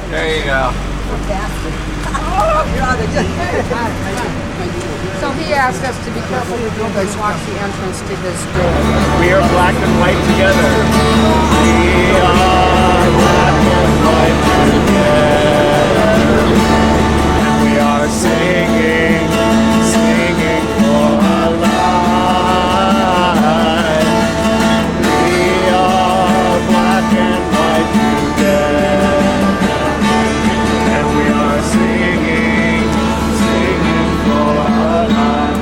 There you go. So he asked us to be careful that nobody blocks the entrance to his door. We are black and white together. We are black and white together. And we are singing, singing for our life. We are black and white together. And we are singing, singing for our life.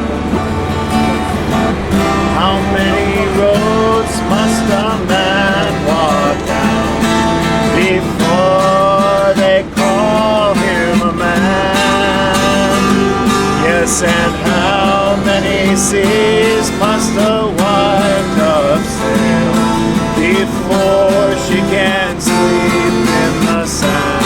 How many roads must a man walk down before they call him a man? Yes, and how many seas must a white dove sail before she can sleep in the sand?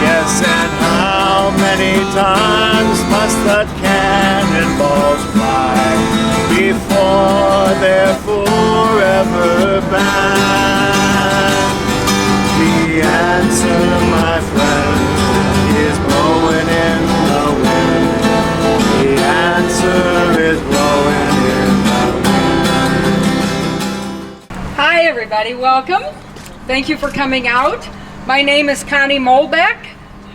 Yes, and how many times must the cannonballs fly before they're forever banned? The answer, my friend, is blowing in the wind. The answer is blowing in the wind. Hi everybody, welcome. Thank you for coming out. My name is Connie Molbeck.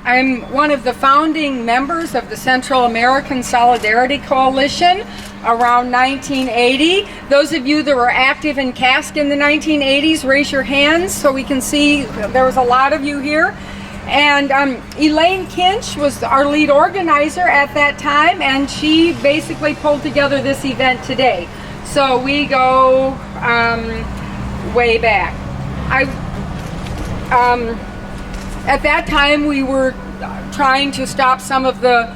I'm one of the founding members of the Central American Solidarity Coalition around 1980. Those of you that were active in CASC in the 1980s, raise your hands so we can see there was a lot of you here. And Elaine Kinch was our lead organizer at that time, and she basically pulled together this event today. So we go way back. At that time, we were trying to stop some of the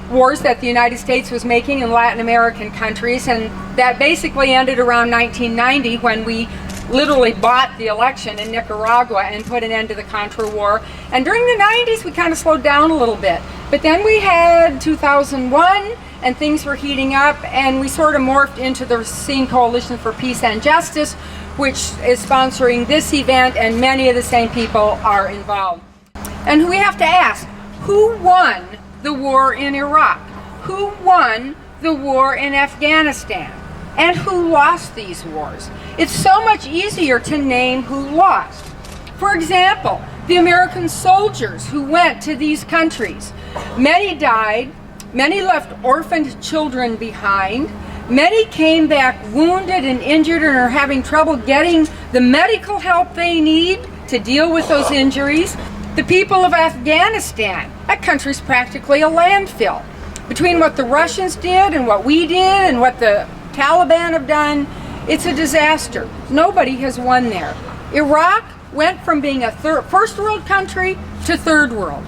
wars that the United States was making in Latin American countries, and that basically ended around 1990 when we literally bought the election in Nicaragua and put an end to the Contra War. And during the 90s, we kind of slowed down a little bit. But then we had 2001, and things were heating up, and we sort of morphed into the Racine Coalition for Peace and Justice, which is sponsoring this event, and many of the same people are involved. And we have to ask, who won the war in Iraq? Who won the war in Afghanistan? And who lost these wars? It's so much easier to name who lost. For example, the American soldiers who went to these countries. Many died, many left orphaned children behind, many came back wounded and injured and are having trouble getting the medical help they need to deal with those injuries. The people of Afghanistan, that country's practically a landfill. Between what the Russians did and what we did and what the Taliban have done, it's a disaster. Nobody has won there. Iraq went from being a first world country to third world.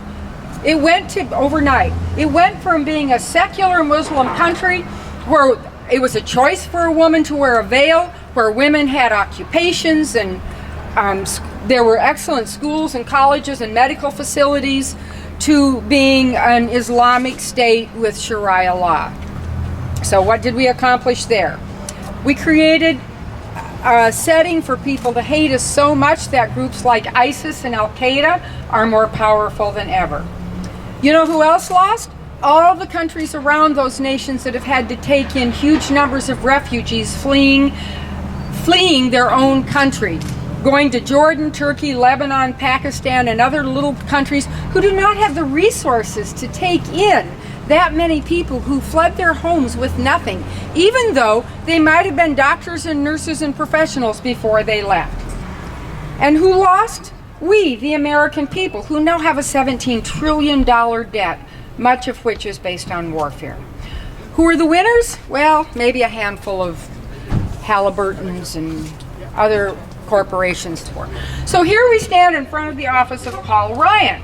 It went to overnight. It went from being a secular Muslim country where it was a choice for a woman to wear a veil, where women had occupations, and there were excellent schools and colleges and medical facilities, to being an Islamic state with Sharia law. So what did we accomplish there? We created a setting for people to hate us so much that groups like ISIS and Al-Qaeda are more powerful than ever. You know who else lost? All the countries around those nations that have had to take in huge numbers of refugees fleeing their own country, going to Jordan, Turkey, Lebanon, Pakistan, and other little countries who do not have the resources to take in that many people who fled their homes with nothing, even though they might have been doctors and nurses and professionals before they left. And who lost? We, the American people, who now have a $17 trillion debt, much of which is based on warfare. Who are the winners? Well, maybe a handful of Halliburtons and other corporations were. So here we stand in front of the office of Paul Ryan.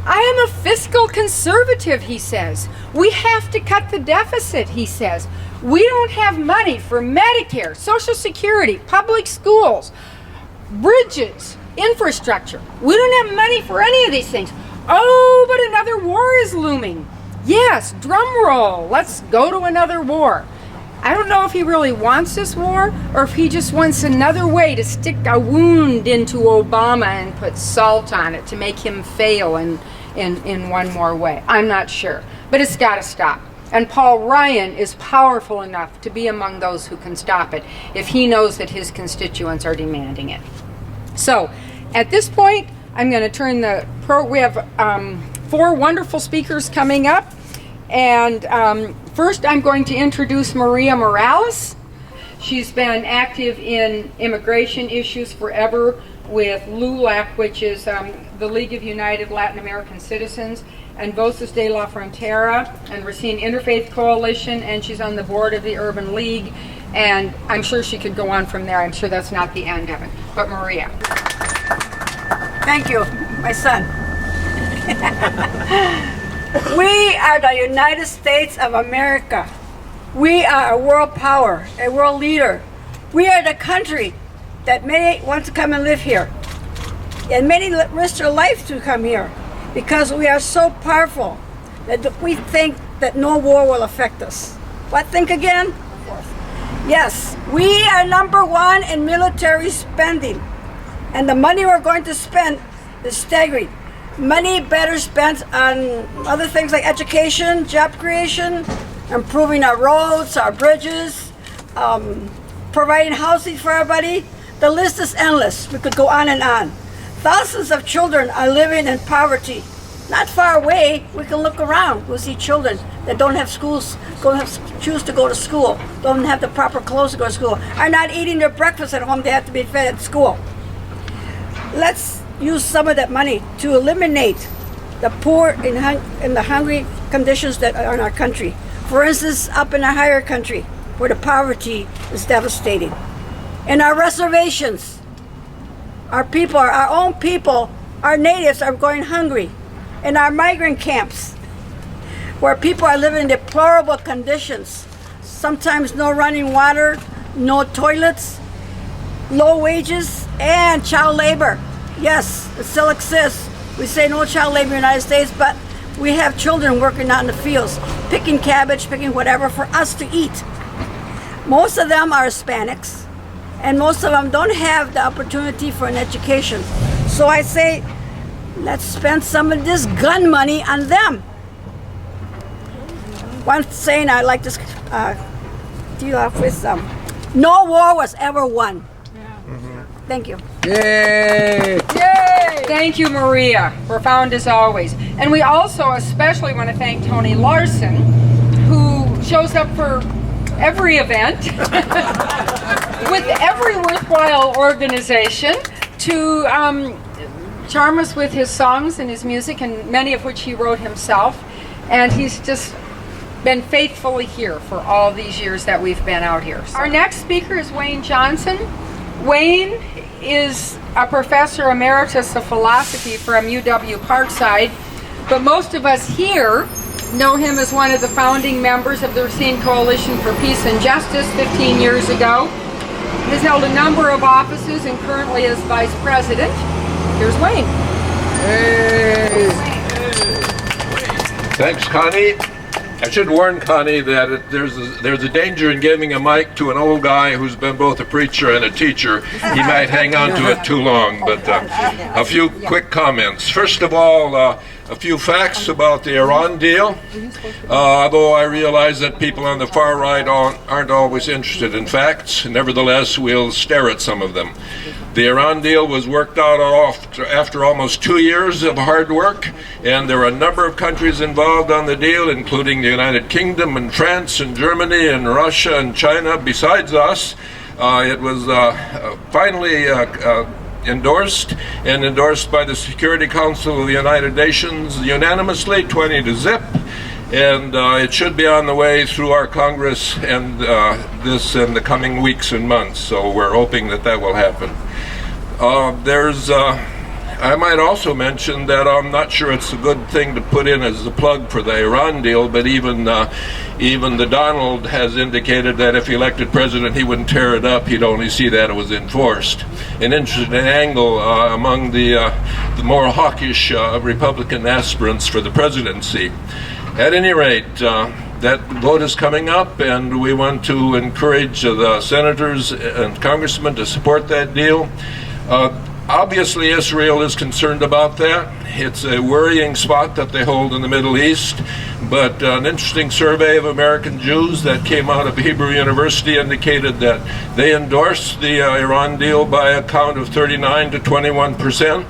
I am a fiscal conservative, he says. We have to cut the deficit, he says. We don't have money for Medicare, Social Security, public schools, bridges, infrastructure. We don't have money for any of these things. Oh, but another war is looming. Yes, drum roll, let's go to another war. I don't know if he really wants this war or if he just wants another way to stick a wound into Obama and put salt on it to make him fail in one more way. I'm not sure. But it's got to stop. And Paul Ryan is powerful enough to be among those who can stop it if he knows that his constituents are demanding it. So at this point, I'm going to turn we have 4 wonderful speakers coming up. And first I'm going to introduce Maria Morales. She's been active in immigration issues forever with LULAC, which is the League of United Latin American Citizens, and Voces de la Frontera, and Racine Interfaith Coalition, and she's on the board of the Urban League. And I'm sure she could go on from there. I'm sure that's not the end of it. But Maria. Thank you, my son. We are the United States of America. We are a world power, a world leader. We are the country that many want to come and live here. And many risk their life to come here because we are so powerful that we think that no war will affect us. What, think again? Yes, we are #1 in military spending. And the money we're going to spend is staggering. Money better spent on other things like education, job creation, improving our roads, our bridges, providing housing for everybody. The list is endless. We could go on and on. Thousands of children are living in poverty. Not far away, we can look around. We'll see children that don't have schools, choose to go to school, don't have the proper clothes to go to school, are not eating their breakfast at home. They have to be fed at school. Let's use some of that money to eliminate the poor and the hungry conditions that are in our country. For instance, up in our higher country, where the poverty is devastating. In our reservations, our people, our own people, our natives are going hungry. In our migrant camps, where people are living in deplorable conditions, sometimes no running water, no toilets, low wages, and child labor. Yes, it still exists. We say no child labor in the United States, but we have children working out in the fields, picking cabbage, picking whatever for us to eat. Most of them are Hispanics, and most of them don't have the opportunity for an education. So I say, let's spend some of this gun money on them. One saying I like to deal off with, no war was ever won. Thank you. Yay! Yay! Thank you, Maria. Profound as always. And we also especially want to thank Tony Larson, who shows up for every event with every worthwhile organization to charm us with his songs and his music, and many of which he wrote himself. And he's just been faithfully here for all these years that we've been out here. So. Our next speaker is Wayne Johnson. Wayne is a professor emeritus of philosophy from UW Parkside, but most of us here know him as one of the founding members of the Racine Coalition for Peace and Justice 15 years ago. He's held a number of offices and currently is vice president. Here's Wayne. Hey. Thanks, Connie. I should warn Connie that there's a danger in giving a mic to an old guy who's been both a preacher and a teacher. He might hang on to it too long, but a few quick comments. First of all, a few facts about the Iran deal, although I realize that people on the far right aren't always interested in facts. Nevertheless, we'll stare at some of them. The Iran deal was worked out after almost 2 years of hard work, and there are a number of countries involved on the deal, including the United Kingdom and France and Germany and Russia and China besides us. It was finally endorsed by the Security Council of the United Nations unanimously, 20-0. And it should be on the way through our Congress and this in the coming weeks and months. So we're hoping that that will happen. I might also mention that I'm not sure it's a good thing to put in as a plug for the Iran deal, but even the Donald has indicated that if elected president, he wouldn't tear it up. He'd only see that it was enforced. An interesting angle among the more hawkish Republican aspirants for the presidency. At any rate, that vote is coming up, and we want to encourage the senators and congressmen to support that deal. Obviously, Israel is concerned about that. It's a worrying spot that they hold in the Middle East, but an interesting survey of American Jews that came out of Hebrew University indicated that they endorsed the Iran deal by a count of 39 to 21%.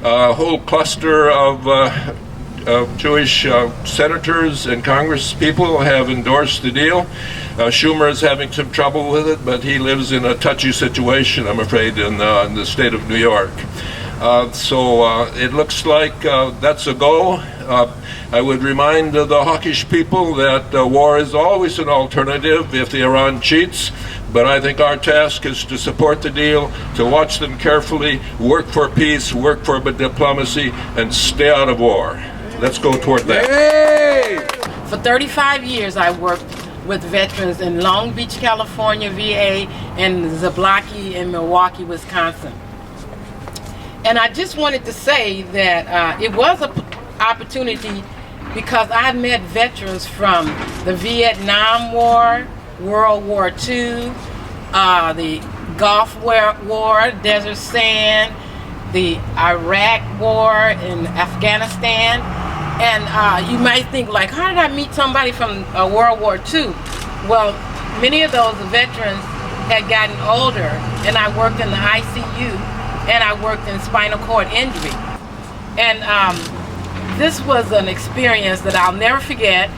A whole cluster of Jewish senators and Congress people have endorsed the deal. Schumer is having some trouble with it, but he lives in a touchy situation, I'm afraid, in the state of New York. So it looks like that's a go. I would remind the hawkish people that war is always an alternative if the Iran cheats, but I think our task is to support the deal, to watch them carefully, work for peace, work for diplomacy, and stay out of war. Let's go toward that. Yay! For 35 years, I worked with veterans in Long Beach, California, VA, and Zablocki in Milwaukee, Wisconsin. And I just wanted to say that it was an opportunity because I met veterans from the Vietnam War, World War II, the Gulf War, Desert Sand, the Iraq War in Afghanistan. And you might think, like, how did I meet somebody from World War II? Well, many of those veterans had gotten older, and I worked in the ICU, and I worked in spinal cord injury. And this was an experience that I'll never forget.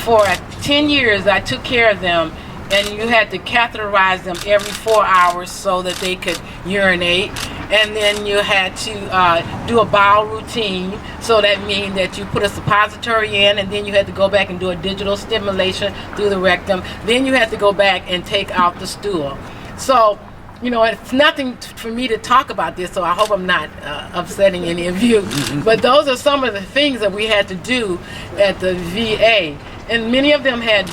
For 10 years, I took care of them, and you had to catheterize them every 4 hours so that they could urinate. And then you had to do a bowel routine, so that means that you put a suppository in, and then you had to go back and do a digital stimulation through the rectum. Then you had to go back and take out the stool. So, you know, it's nothing for me to talk about this, so I hope I'm not upsetting any of you. But those are some of the things that we had to do at the VA. And many of them had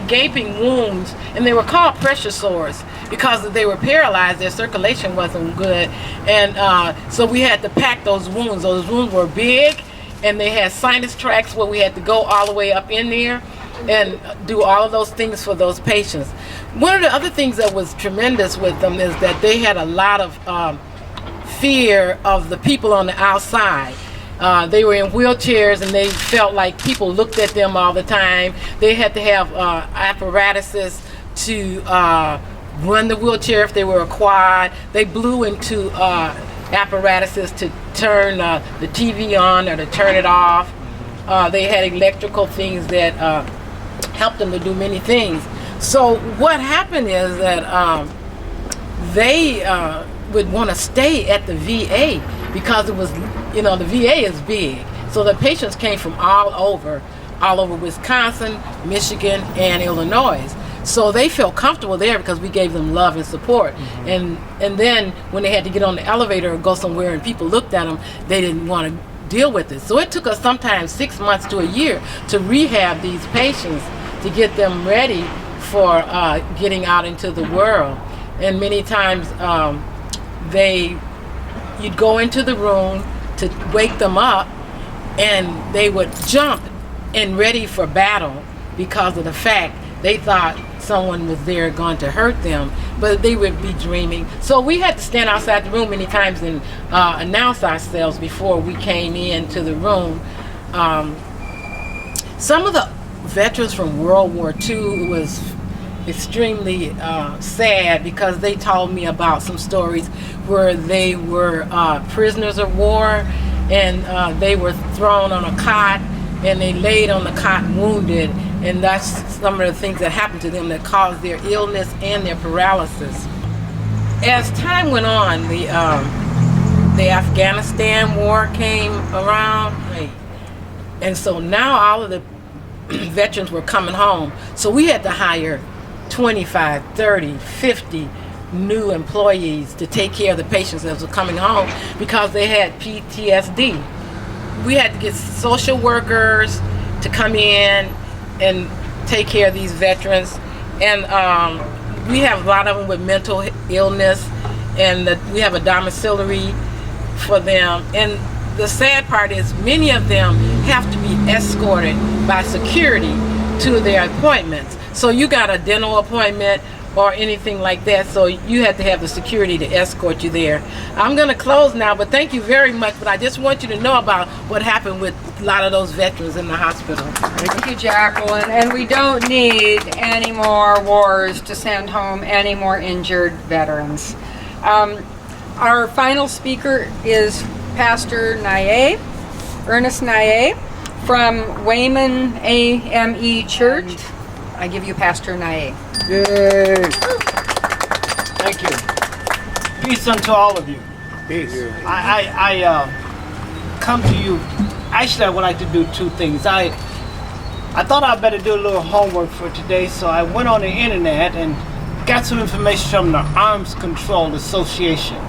gaping wounds, and they were called pressure sores because they were paralyzed. Their circulation wasn't good, and so we had to pack those wounds. Those wounds were big, and they had sinus tracts where we had to go all the way up in there and do all of those things for those patients. One of the other things that was tremendous with them is that they had a lot of fear of the people on the outside. They were in wheelchairs, and they felt like people looked at them all the time. They had to have apparatuses to run the wheelchair if they were a quad. They blew into apparatuses to turn the TV on or to turn it off. They had electrical things that helped them to do many things. So what happened is that they would want to stay at the VA because it was, you know, the VA is big. So the patients came from all over Wisconsin, Michigan, and Illinois. So they felt comfortable there because we gave them love and support. And then when they had to get on the elevator or go somewhere and people looked at them, they didn't want to deal with it. So it took us sometimes 6 months to a year to rehab these patients to get them ready for getting out into the world. And many times you'd go into the room to wake them up, and they would jump and ready for battle because of the fact they thought someone was there going to hurt them, but they would be dreaming. So we had to stand outside the room many times and announce ourselves before we came into the room. Some of the veterans from World War II was extremely sad because they told me about some stories where they were prisoners of war, and they were thrown on a cot, and they laid on the cot wounded, and that's some of the things that happened to them that caused their illness and their paralysis. As time went on, the Afghanistan war came around, and so now all of the veterans were coming home, so we had to hire 25, 30, 50 new employees to take care of the patients that were coming home because they had PTSD. We had to get social workers to come in and take care of these veterans, and we have a lot of them with mental illness, and we have a domiciliary for them. And the sad part is many of them have to be escorted by security to their appointments. So you got a dental appointment or anything like that, so you have to have the security to escort you there. I'm going to close now, but thank you very much. But I just want you to know about what happened with a lot of those veterans in the hospital. Thank you, Jacqueline. And we don't need any more wars to send home any more injured veterans. Our final speaker is Pastor Naye, Ernest Naye, from Wayman AME Church. I give you Pastor Naye. Yay! Thank you. Peace unto all of you. Peace. I come to you. Actually, I would like to do two things. I thought I'd better do a little homework for today, so I went on the internet and got some information from the Arms Control Association,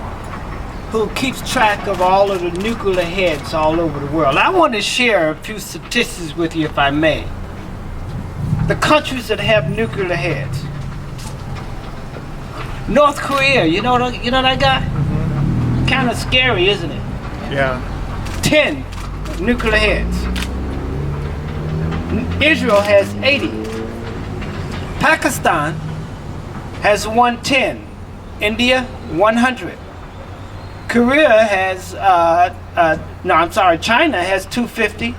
who keeps track of all of the nuclear heads all over the world. I want to share a few statistics with you, if I may. The countries that have nuclear heads. North Korea, you know that guy? Mm-hmm. Kind of scary, isn't it? Yeah. 10 nuclear heads. Israel has 80. Pakistan has 110. India, 100. Korea has, China has 250.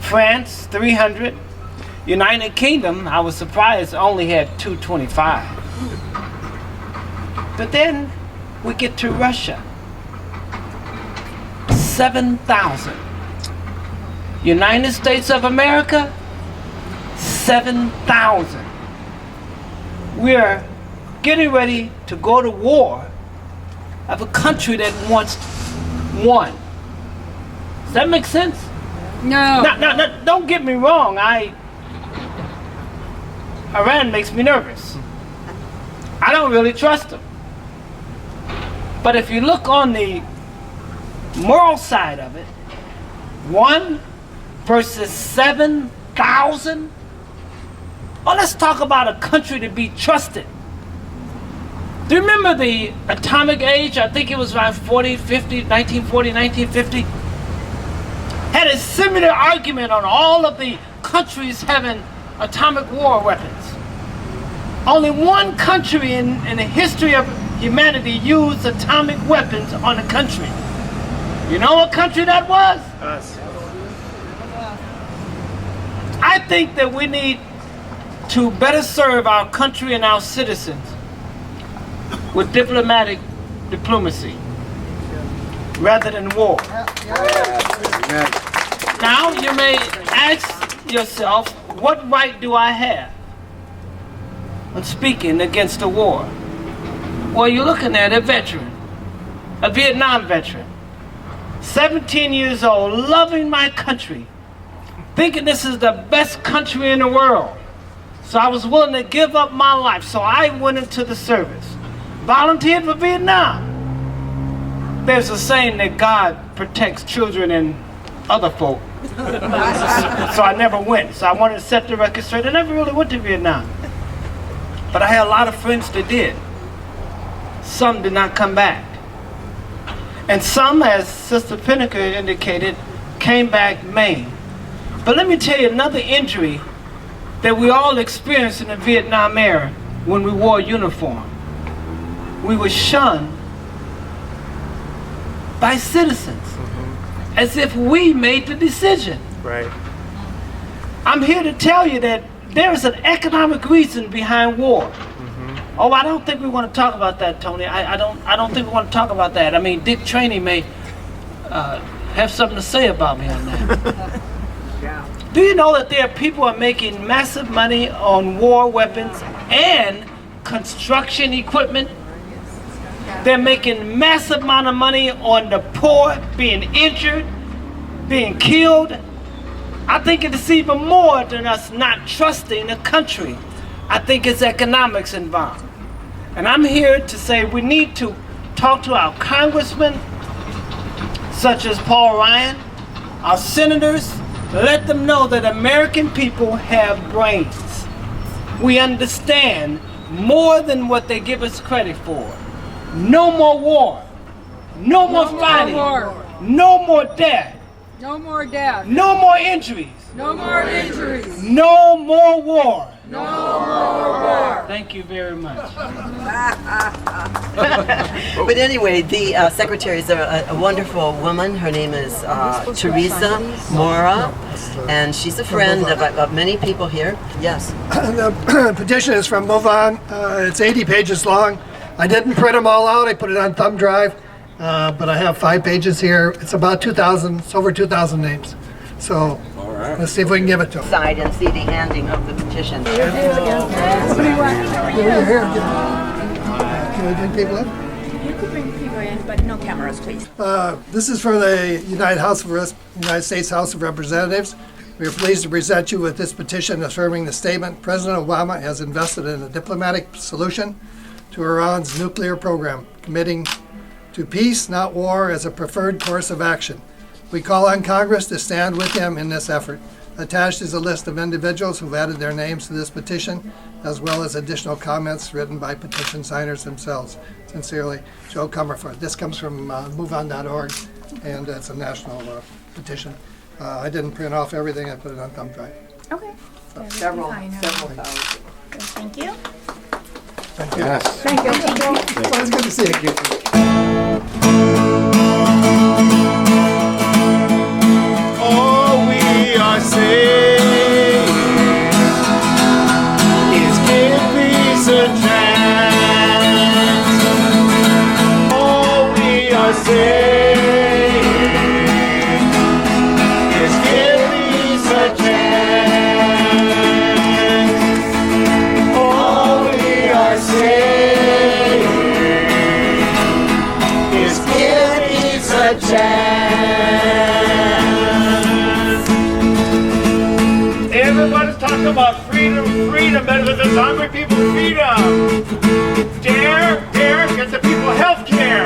France, 300. United Kingdom, I was surprised, only had 225. But then we get to Russia. 7,000. United States of America, 7,000. We're getting ready to go to war of a country that wants one. Does that make sense? No. Now, don't get me wrong. Iran makes me nervous. I don't really trust them. But if you look on the moral side of it, 1 versus 7,000. Oh, let's talk about a country to be trusted. Do you remember the atomic age? I think it was around 1940, 1950. Had a similar argument on all of the countries having atomic war weapons. Only one country in the history of humanity used atomic weapons on a country. You know what country that was? Us. I think that we need to better serve our country and our citizens with diplomacy rather than war. Amen. Now you may ask yourself, what right do I have on speaking against a war? Well, you're looking at a veteran, a Vietnam veteran, 17 years old, loving my country, thinking this is the best country in the world. So I was willing to give up my life. So I went into the service, volunteered for Vietnam. There's a saying that God protects children and other folk. So I never went. So I wanted to set the record straight. I never really went to Vietnam. But I had a lot of friends that did. Some did not come back. And some, as Sister Pinnaker indicated, came back maimed. But let me tell you another injury that we all experienced in the Vietnam era when we wore uniform. We were shunned by citizens as if we made the decision. Right. I'm here to tell you that there is an economic reason behind war. Oh, I don't think we want to talk about that, Tony. I don't think we want to talk about that. I mean, Dick Cheney may have something to say about me on that. Yeah. Do you know that there are people who are making massive money on war weapons and construction equipment? They're making massive amount of money on the poor being injured, being killed. I think it's even more than us not trusting the country. I think it's economics involved. And I'm here to say we need to talk to our congressmen, such as Paul Ryan, our senators, let them know that American people have brains. We understand more than what they give us credit for. No more war. No more fighting. No more death. No more death. No more injuries. No more injuries. No more war. No more war. Thank you very much. But anyway, the secretary is a wonderful woman. Her name is Teresa Mora, and she's a friend of many people here. Yes. The petition is from Move On. It's 80 pages long. I didn't print them all out. I put it on thumb drive, but I have 5 pages here. It's about 2,000. It's over 2,000 names. So let's see if we can give it to them. Side and see the handing of the petition. Can we bring people in? You could bring people in, but no cameras, please. This is from the United States House of Representatives. We are pleased to present you with this petition affirming the statement President Obama has invested in a diplomatic solution to Iran's nuclear program, committing to peace, not war, as a preferred course of action. We call on Congress to stand with him in this effort. Attached is a list of individuals who've added their names to this petition, as well as additional comments written by petition signers themselves. Sincerely, Joe Comerford. This comes from MoveOn.org, and it's a national petition. I didn't print off everything. I put it on thumb drive. Okay. Several Fine, thousand. Thank you. Thank you. Yes. Thank you. Well, it's good to see you. All we are saying is give peace a chance. All we are saying is give peace a chance. All we are saying is give peace a chance. Everybody's talking about freedom, freedom, but with this hungry people, freedom. Dare, get the people health care.